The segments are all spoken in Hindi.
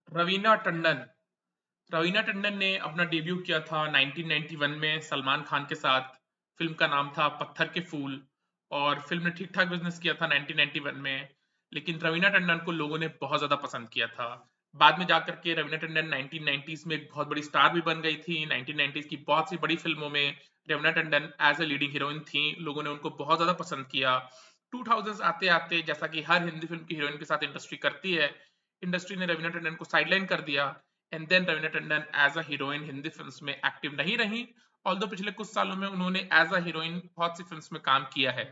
रवीना टंडन रवीना टंडन ने अपना डेब्यू किया था 1991 में सलमान खान के साथ। फिल्म का नाम था पत्थर के फूल। और फिल्म ने ठीक ठाक बिजनेस किया था 1991 में। लेकिन रवीना टंडन को लोगों ने बहुत ज्यादा पसंद किया था। बाद में जाकर के रवीना टंडन 1990s में एक बहुत बड़ी स्टार भी बन गई थी। 1990s की बहुत सी बड़ी फिल्मों में Raveena Tandon as a leading heroine थी। लोगों ने उनको बहुत ज्यादा पसंद किया। 2000s आते आते, जैसा कि हर हिंदी फिल्म की हीरोइन के साथ इंडस्ट्री करती है, इंडस्ट्री ने रवीना टंडन को साइडलाइन कर दिया। And then Raveena Tandon as a heroine Hindi films में एक्टिव नहीं रही। ऑल्दो पिछले कुछ सालों में उन्होंने एज अ हीरोइन बहुत सी फिल्म्स में काम किया है।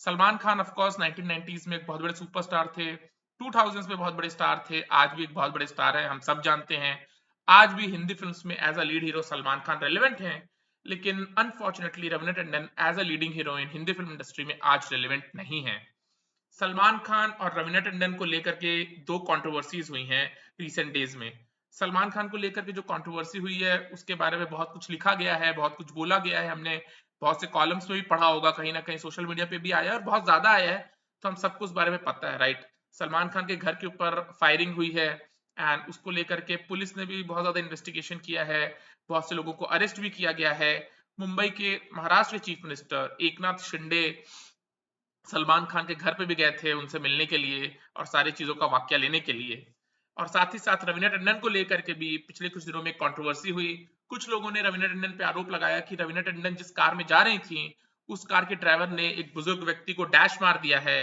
Salman Khan of course 1990s में एक बहुत बड़े सुपरस्टार थे। 2000s में बहुत बड़े स्टार थे, आज भी एक बहुत बड़े स्टार है, हम सब जानते हैं। आज भी हिंदी फिल्म्स में as a lead hero Salman Khan relevant हैं। लेकिन unfortunately Raveena Tandon as a leading heroine Hindi film industry में आज रेलिवेंट नहीं है। सलमान खान और रवीना टंडन को लेकर के दो कंट्रोवर्सीज हुई हैं रिसेंट डेज में। सलमान खान को लेकर के जो कंट्रोवर्सी हुई है उसके बारे में बहुत कुछ लिखा गया है, बहुत कुछ बोला गया है। हमने बहुत से कॉलम्स में भी पढ़ा होगा, कहीं ना कहीं सोशल मीडिया पे भी आया है और बहुत ज्यादा आया है। तो हम सबको उस बारे में पता है, राइट। सलमान खान के घर के ऊपर फायरिंग हुई है एंड उसको लेकर के पुलिस ने भी बहुत ज्यादा इन्वेस्टिगेशन किया है। बहुत से लोगों को अरेस्ट भी किया गया है। मुंबई के महाराष्ट्र के चीफ मिनिस्टर एकनाथ शिंदे सलमान खान के घर पे भी गए थे उनसे मिलने के लिए और सारी चीजों का वाक्या लेने के लिए। और साथ ही साथ रवीना टंडन को लेकर के भी पिछले कुछ दिनों में कंट्रोवर्सी हुई। कुछ लोगों ने रवीना टंडन पे आरोप लगाया कि रवीना टंडन जिस कार में जा रही थी उस कार के ड्राइवर ने एक बुजुर्ग व्यक्ति को डैश मार दिया है।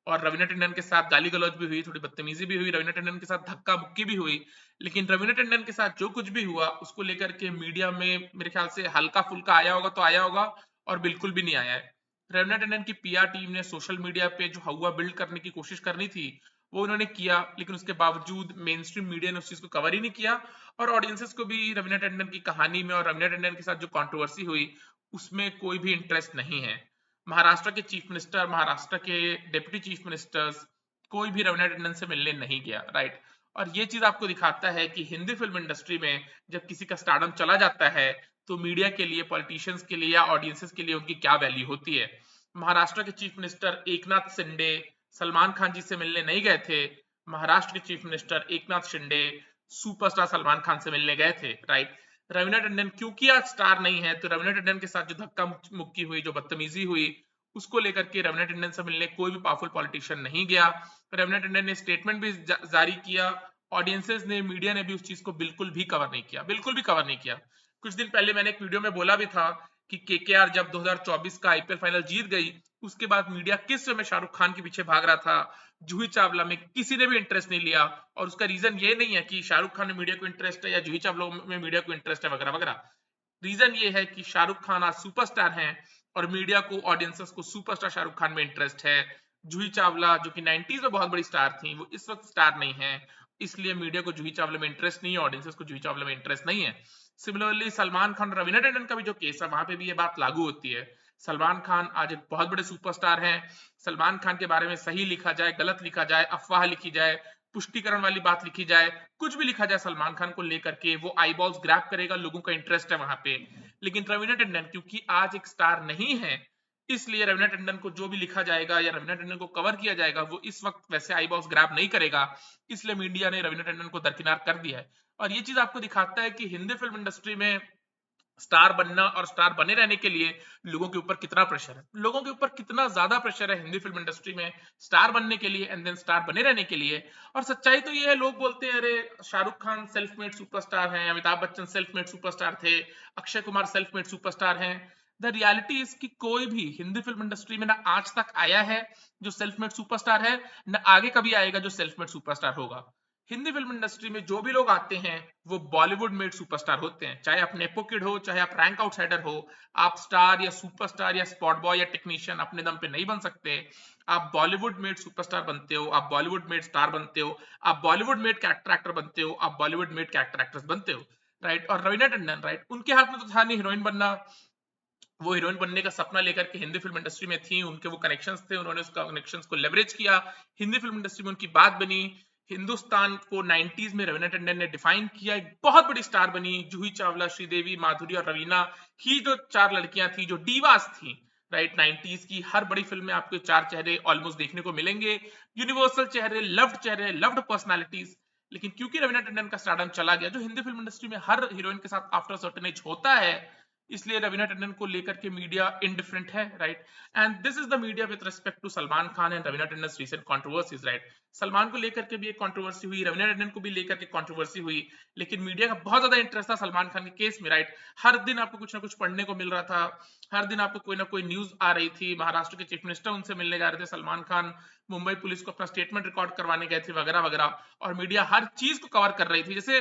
और रवीना टंडन के साथ गाली गलौज भी हुई, थोड़ी बदतमीजी भी हुई, रवीना टंडन के साथ धक्का मुक्की भी हुई। लेकिन रवीना टंडन के साथ जो कुछ भी हुआ उसको लेकर के मीडिया में मेरे ख्याल से हल्का फुल्का आया होगा तो आया होगा, और बिल्कुल भी नहीं आया है। रवीना टंडन की पीआर टीम ने सोशल मीडिया पे जो हवा बिल्ड करने की कोशिश करनी थी वो उन्होंने किया, लेकिन उसके बावजूद मेन स्ट्रीम मीडिया ने उस चीज को कवर ही नहीं किया। और ऑडियंसेस को भी रवीना टंडन की कहानी में और रवीना टंडन के साथ जो कंट्रोवर्सी हुई उसमें कोई भी इंटरेस्ट नहीं है। महाराष्ट्र के चीफ मिनिस्टर, महाराष्ट्र के डिप्टी चीफ मिनिस्टर्स, कोई भी रवीना टंडन से मिलने नहीं गया, राइट। और ये चीज आपको दिखाता है कि हिंदी फिल्म इंडस्ट्री में जब किसी का स्टारडम चला जाता है तो मीडिया के लिए, पॉलिटिशियंस के लिए या ऑडियंसेस के लिए उनकी क्या वैल्यू होती है। महाराष्ट्र के चीफ मिनिस्टर एकनाथ शिंदे सलमान खान जी से मिलने नहीं गए थे। महाराष्ट्र के chief minister Eknath Shinde superstar Salman Khan से मिलने गए थे, राइट। रवीना टंडन क्योंकि आज स्टार नहीं है तो रवीना टंडन के साथ जो धक्का मुक्की हुई, जो बदतमीजी हुई, उसको लेकर के रवीना टंडन से मिलने कोई भी पावरफुल पॉलिटिशियन नहीं गया। रवीना टंडन ने स्टेटमेंट भी जारी किया। ऑडियंसेस ने, मीडिया ने भी उस चीज को बिल्कुल भी कवर नहीं किया, बिल्कुल भी कवर नहीं किया। कुछ दिन पहले मैंने एक वीडियो में बोला भी था कि केकेआर जब 2024 का आईपीएल फाइनल जीत गई उसके बाद मीडिया किस समय शाहरुख खान के पीछे भाग रहा था, जूही चावला में किसी ने भी इंटरेस्ट नहीं लिया। और उसका रीजन ये नहीं है कि शाहरुख खान में मीडिया को इंटरेस्ट है या जूही चावला में मीडिया को इंटरेस्ट है वगैरह वगैरह। रीजन ये है कि शाहरुख खान आज सुपरस्टार हैं और मीडिया को, ऑडियंसेस को सुपरस्टार शाहरुख खान में इंटरेस्ट है। जूही चावला जो कि 90s में बहुत बड़ी स्टार थी वो इस वक्त स्टार नहीं है, इसलिए मीडिया को जूही चावला में इंटरेस्ट नहीं है, ऑडियंसेस को जूही चावला में इंटरेस्ट नहीं है। सिमिलरली सलमान खान, रवीना टंडन का भी जो केस है वहां पे भी ये बात लागू होती है। सलमान खान आज एक बहुत बड़े सुपरस्टार हैं। सलमान खान के बारे में सही लिखा जाए, गलत लिखा जाए, अफवाह लिखी जाए, पुष्टिकरण वाली बात लिखी जाए, कुछ भी लिखा जाए सलमान खान को लेकर के, वो आई बॉल्स ग्रैब करेगा, लोगों का इंटरेस्ट है वहां पे। लेकिन रवीना टंडन क्योंकि आज एक स्टार नहीं है, इसलिए रवीना टंडन को जो भी लिखा जाएगा या रवीना टंडन को कवर किया जाएगा वो इस वक्त वैसे आई बॉल्स ग्रैब नहीं करेगा। इसलिए मीडिया ने रवीना टंडन को दरकिनार कर दिया है। और ये चीज आपको दिखाता है कि हिंदी फिल्म इंडस्ट्री में स्टार बनना और स्टार बने रहने के लिए लोगों के ऊपर कितना प्रेशर है, लोगों के ऊपर कितना ज्यादा प्रेशर है हिंदी फिल्म इंडस्ट्री में स्टार बनने के लिए एंड देन स्टार बने रहने के लिए। और सच्चाई तो ये है, लोग बोलते हैं अरे Shahrukh Khan self made superstar हैं, Amitabh Bachchan self made superstar थे, Akshay Kumar self made superstar हैं। द रियलिटी इज कि कोई भी हिंदी फिल्म इंडस्ट्री में ना आज तक आया है जो सेल्फ मेड सुपरस्टार है, ना आगे कभी आएगा जो सेल्फ मेड सुपरस्टार होगा। हिंदी फिल्म इंडस्ट्री में जो भी लोग आते हैं वो बॉलीवुड मेड सुपरस्टार होते हैं, चाहे आप नेपो किड हो, चाहे आप रैंक आउटसाइडर हो। आप स्टार या सुपरस्टार या स्पॉट बॉय या टेक्नीशियन अपने दम पे नहीं बन सकते। आप बॉलीवुड मेड सुपरस्टार बनते हो, आप बॉलीवुड मेड स्टार बनते हो, आप बॉलीवुड मेड कैरेक्टर एक्टर बनते हो, आप बॉलीवुड मेड कैरेक्टर एक्ट्रेस बनते हो, राइट। और रवीना टंडन, राइट, उनके हाथ में तो था नहीं हीरोइन बनना। वो हीरोइन बनने का सपना लेकर के हिंदी फिल्म इंडस्ट्री में थी, उनके वो कनेक्शंस थे, उन्होंने उस कनेक्शंस को लेवरेज किया, हिंदी फिल्म इंडस्ट्री में उनकी बात बनी। हिंदुस्तान को 90s में रवीना टंडन ने डिफाइन किया, एक बहुत बड़ी स्टार बनी। जूही चावला, श्रीदेवी, माधुरी और रवीना ही जो चार लड़कियां थी जो डीवास थी, राइट। 90s की हर बड़ी फिल्म में आपको चार चेहरे ऑलमोस्ट देखने को मिलेंगे, यूनिवर्सल चेहरे, लव्ड पर्सनालिटीज। लेकिन क्योंकि रवीना टंडन का स्टारडम चला गया, जो हिंदी फिल्म इंडस्ट्री में हर हीरोइन के साथ आफ्टर सर्टेन एज होता है, इसलिए रवीना टंडन को लेकर के मीडिया इंडिफरेंट है, right. And this is the media with respect to Salman Khan and Raveena Tandon recent controversies, right. Salman को लेकर के भी एक कंट्रोवर्सी हुई, रवीना टंडन को भी लेकर के कंट्रोवर्सी हुई, लेकिन मीडिया का बहुत ज्यादा इंटरेस्ट था सलमान खान के केस में, राइट। हर दिन आपको कुछ ना कुछ पढ़ने को मिल रहा था, हर दिन आपको कोई ना कोई न्यूज आ रही थी, महाराष्ट्र के चीफ मिनिस्टर उनसे मिलने जा रहे थे, सलमान खान मुंबई पुलिस को अपना स्टेटमेंट रिकॉर्ड करवाने गए थे, वगैरह वगैरह, और मीडिया हर चीज को कवर कर रही थी। जैसे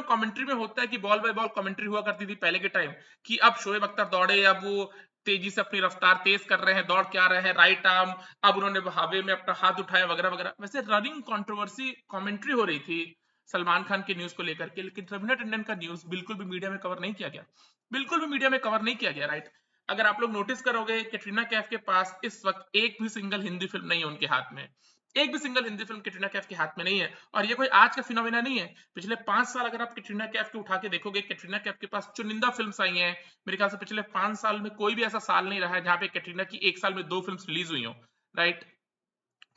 कमेंट्री में होता है कि बॉल बाय बॉल कमेंट्री हुआ करती थी पहले के टाइम, कि अब शोएब अख्तर दौड़े, अब वो तेजी से अपनी रफ्तार तेज कर रहे हैं, दौड़ के आ रहे हैं, राइट आर्म, अब उन्होंने हवा में अपना हाथ उठाया, वगैरह वगैरह। वैसे रनिंग कंट्रोवर्सी कमेंट्री हो रही थी सलमान खान के न्यूज को लेकर के, लेकिन रवीना टंडन का न्यूज बिल्कुल भी मीडिया में कवर नहीं किया गया, बिल्कुल भी मीडिया में कवर नहीं किया गया, राइट। अगर आप लोग नोटिस करोगे, कैटरीना कैफ के पास इस वक्त एक भी सिंगल हिंदी फिल्म नहीं है उनके हाथ में, एक भी सिंगल हिंदी फिल्म कैटरीना कैफ के हाथ में नहीं है। और ये कोई आज का फिनोमेना नहीं है, पिछले 5 साल अगर आप कैटरीना कैफ के उठा के देखोगे, कैटरीना कैफ के पास चुनिंदा फिल्म्स आई हैं। मेरे ख्याल से पिछले 5 साल में कोई भी ऐसा साल नहीं रहा है जहां पे कैटरीना की एक साल में 2 फिल्म्स रिलीज हुई हो, राइट।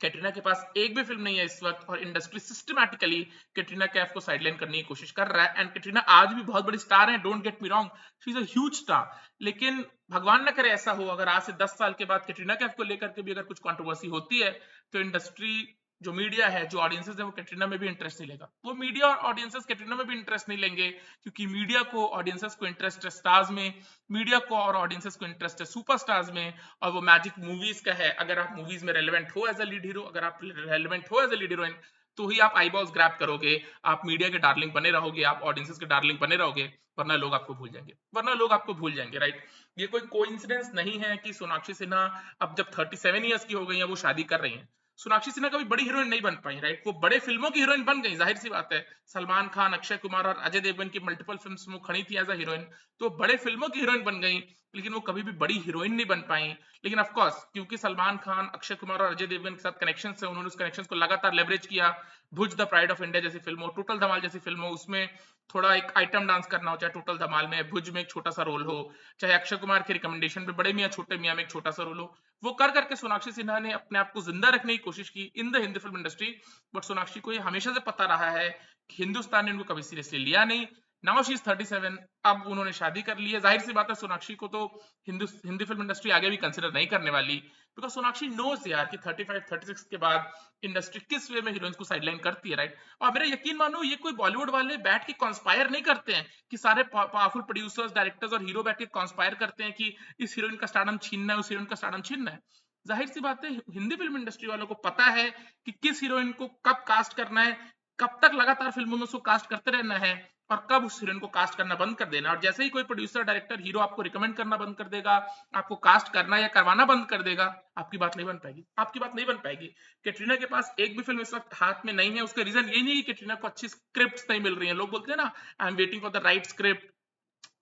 कैटरीना के पास एक भी फिल्म नहीं है इस वक्त, और इंडस्ट्री सिस्टमैटिकली कैटरीना कैफ को साइडलाइन करने की कोशिश कर रहा है। एंड कैटरीना आज भी बहुत बड़ी स्टार है, don't get me wrong, she is a huge star, लेकिन भगवान ना करे ऐसा हो, अगर आज से 10 साल के बाद कैटरीना कैफ को लेकर के भी अगर कुछ कंट्रोवर्सी होती है, तो इंडस्ट्री, जो मीडिया है, जो ऑडियंसेस है, वो कैटरीना में भी इंटरेस्ट नहीं लेगा। वो मीडिया और ऑडियंसेस कैटरीना में भी इंटरेस्ट नहीं लेंगे, क्योंकि मीडिया को, ऑडियंसेस को इंटरेस्ट है स्टार्स में, मीडिया को और ऑडियंसेस को इंटरेस्ट है सुपरस्टार्स में, और वो मैजिक मूवीज का है। अगर आप मूवीज में रेलेवेंट हो एज अ लीड हीरो, अगर आप रेलेवेंट हो एज अ लीड हीरोइन, तो ही आप आईबॉल्स ग्रैब करोगे, आप मीडिया के डार्लिंग बने रहोगे, आप ऑडियंसेस के डार्लिंग बने रहोगे, वरना लोग आपको भूल जाएंगे, वरना लोग आपको भूल जाएंगे, राइट। ये कोई कोइंसिडेंस नहीं है कि सोनाक्षी सिन्हा अब जब 37 ईयर्स की हो गई है, वो शादी कर रही हैं। सोनाक्षी सिन्हा कभी बड़ी हीरोइन नहीं बन पाई, राइट। वो बड़े फिल्मों की हीरोइन बन गई, जाहिर सी बात है, सलमान खान, अक्षय कुमार और अजय देवगन की मल्टीपल फिल्म्स में खड़ी थी एज अ हीरोइन, तो बड़े फिल्मों की हीरोइन बन गई, लेकिन वो कभी भी बड़ी हीरोइन नहीं बन पाई। लेकिन ऑफ कोर्स, क्योंकि सलमान खान, अक्षय कुमार और अजय देवगन के साथ कनेक्शन है, उन्होंने उस कनेक्शन को लगातार लेवरेज किया। भुज द प्राइड ऑफ इंडिया जैसी फिल्मों, टोटल धमाल जैसी फिल्मों, उसमें थोड़ा एक आइटम डांस करना हो, चाहे टोटल धमाल में, भुज में एक छोटा सा रोल हो, चाहे अक्षय कुमार के रिकमेंडेशन पे बड़े मियां छोटे मियां में एक छोटा सा रोल हो, वो कर करके सोनाक्षी सिन्हा ने अपने आप को जिंदा रखने की कोशिश की in the Hindi film industry. But Sonakshi को ये हमेशा से पता रहा है कि हिंदुस्तान ने उनको कभी सीरियसली लिया नहीं। नाउ शी इज 37, अब उन्होंने शादी कर ली है, जाहिर सी बात है सोनाक्षी को तो हिंदी फिल्म इंडस्ट्री आगे भी कंसिडर नहीं करने वाली, बिकॉज सोनाक्षी नोस यार कि 35-36 के बाद इंडस्ट्री किस वे में हीरोइंस को साइडलाइन करती है, राइट। और मेरा यकीन मानो, ये कोई बॉलीवुड वाले बैठ के कॉन्स्पायर नहीं करते हैं कि सारे पावरफुल प्रोड्यूसर्स, डायरेक्टर्स और हीरो बैठ के कॉन्स्पायर करते हैं कि इस हीरोइन का स्टारडम छीनना है, उस हीरोइन का स्टारडम छीनना है। जाहिर सी बात है, हिंदी फिल्म इंडस्ट्री वालों को पता है कि किस हीरोइन को कब कास्ट करना है, कब तक लगातार फिल्मों में उसको कास्ट करते रहना है, और कब उस हीरोइन को कास्ट करना बंद कर देना। और जैसे ही कोई प्रोड्यूसर, डायरेक्टर, हीरो आपको रिकमेंड करना बंद कर देगा, आपको कास्ट करना या करवाना बंद कर देगा, आपकी बात नहीं बन पाएगी, आपकी बात नहीं बन पाएगी। कैटरीना के पास एक भी फिल्म इस वक्त हाथ में नहीं है, उसका रीजन ये नहीं है कि कैटरीना को अच्छी स्क्रिप्ट नहीं मिल रही है। लोग बोलते हैं ना, I am waiting for the right script,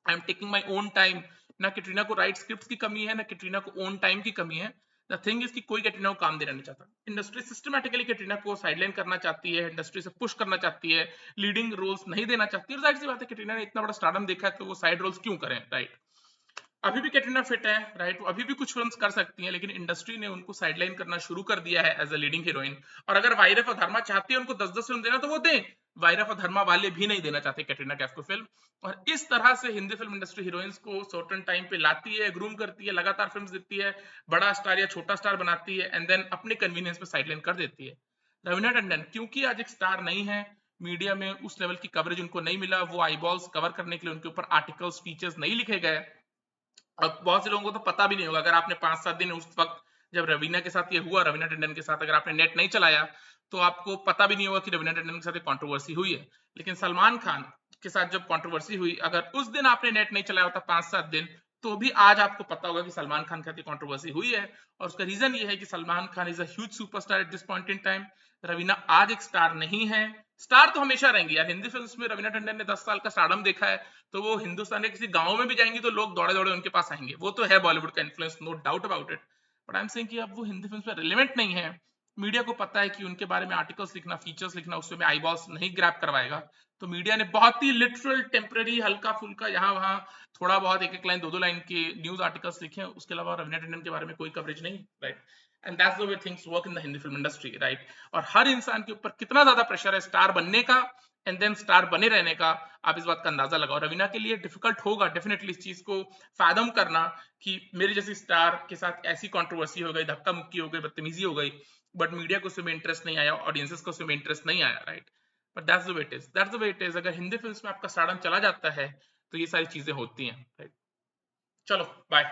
I am taking my own time. ना कैटरीना को राइट स्क्रिप्ट की कमी है, ना कैटरीना को ओन टाइम की कमी है। द थिंग इज कि कोई कैटरीना को काम देना नहीं चाहता, इंडस्ट्री सिस्टमैटिकली कैटरीना को साइडलाइन करना चाहती है, इंडस्ट्री से पुश करना चाहती है, लीडिंग रोल्स नहीं देना चाहती है। और जाहिर सी बात है, कैटरीना ने इतना बड़ा स्टारडम देखा है, तो वो साइड रोल्स क्यों करें, राइट। अभी भी कैटरीना फिट है, राइट, वो अभी भी कुछ फिल्म्स कर सकती हैं, लेकिन इंडस्ट्री ने उनको साइडलाइन करना शुरू कर दिया है एज अ लीडिंग हीरोइन। और अगर वायरफ और धर्मा चाहती है उनको 10-10 फिल्म देना, तो वो दें। वायरफ और धर्मा वाले भी नहीं देना चाहते कैटरीना कैफ को फिल्म। और इस तरह से हिंदी फिल्म इंडस्ट्री हीरोइंस को सर्टेन टाइम पे लाती है, ग्रूम करती है, लगातार फिल्म्स देती है, बड़ा स्टार या छोटा स्टार बनाती है, एंड देन अपने कन्वीनियंस पे साइडलाइन कर देती है। रवीना टंडन क्योंकि आज एक स्टार नहीं है, मीडिया में उस लेवल की कवरेज उनको नहीं मिला, वो आईबॉल्स कवर करने के लिए उनके ऊपर आर्टिकल्स, फीचर्स नहीं लिखे गए। अब बहुत से लोगों को तो पता भी नहीं होगा, अगर आपने 5-7 दिन उस वक्त जब रवीना के साथ ये हुआ, रवीना टंडन के साथ, अगर आपने नेट नहीं चलाया, तो आपको पता भी नहीं होगा कि रवीना टंडन के साथ एक कंट्रोवर्सी हुई है। लेकिन सलमान खान के साथ जब कंट्रोवर्सी हुई, अगर उस दिन आपने नेट नहीं चलाया होता 5-7 दिन, तो भी आज आपको पता होगा कि सलमान खान के साथ कंट्रोवर्सी हुई है। और उसका रीजन ये है कि Salman Khan is a huge superstar at this point in time. Raveena आज एक स्टार नहीं है। स्टार तो हमेशा रहेंगी यार, हिंदी फिल्म्स में रवीना टंडन ने 10 साल का स्टारडम देखा है, तो वो हिंदुस्तान के किसी गांव में भी जाएंगी तो लोग दौड़े दौड़े उनके पास आएंगे। वो तो है बॉलीवुड का influence, no doubt about it. But I am saying कि अब वो हिंदी फिल्म्स में रिलेवेंट नहीं है। मीडिया को पता है कि उनके बारे में आर्टिकल्स लिखना, फीचर्स लिखना, उसमें आईबॉल्स नहीं ग्रैब करवाएगा। तो मीडिया ने बहुत ही लिटरल, टेम्पररी, हल्का फुल्का, यहाँ वहां थोड़ा बहुत एक एक लाइन, दो दो लाइन के न्यूज आर्टिकल्स लिखे हैं, उसके अलावा रवीना टंडन के बारे में कोई कवरेज नहीं, right. And that's the way things work in the Hindi film industry, right? और हर इंसान के ऊपर कितना ज्यादा प्रेशर है स्टार बनने का एंड देन स्टार बने रहने का, आप इस बात का अंदाजा लगाओ। रवीना के लिए डिफिकल्ट होगा डेफिनेटली इस चीज को फैदम करना कि मेरी जैसी स्टार के साथ ऐसी कंट्रोवर्सी हो गई, धक्का मुक्की हो गई, बदतमीजी हो गई, बट मीडिया को उसमें इंटरेस्ट नहीं आया, ऑडियंसेस को उसमें इंटरेस्ट नहीं आया, right? But that's the way it is, that's the way it is. अगर हिंदी फिल्म में आपका स्टारडम चला जाता है तो ये सारी चीजें होती हैं, राइट? चलो बाय।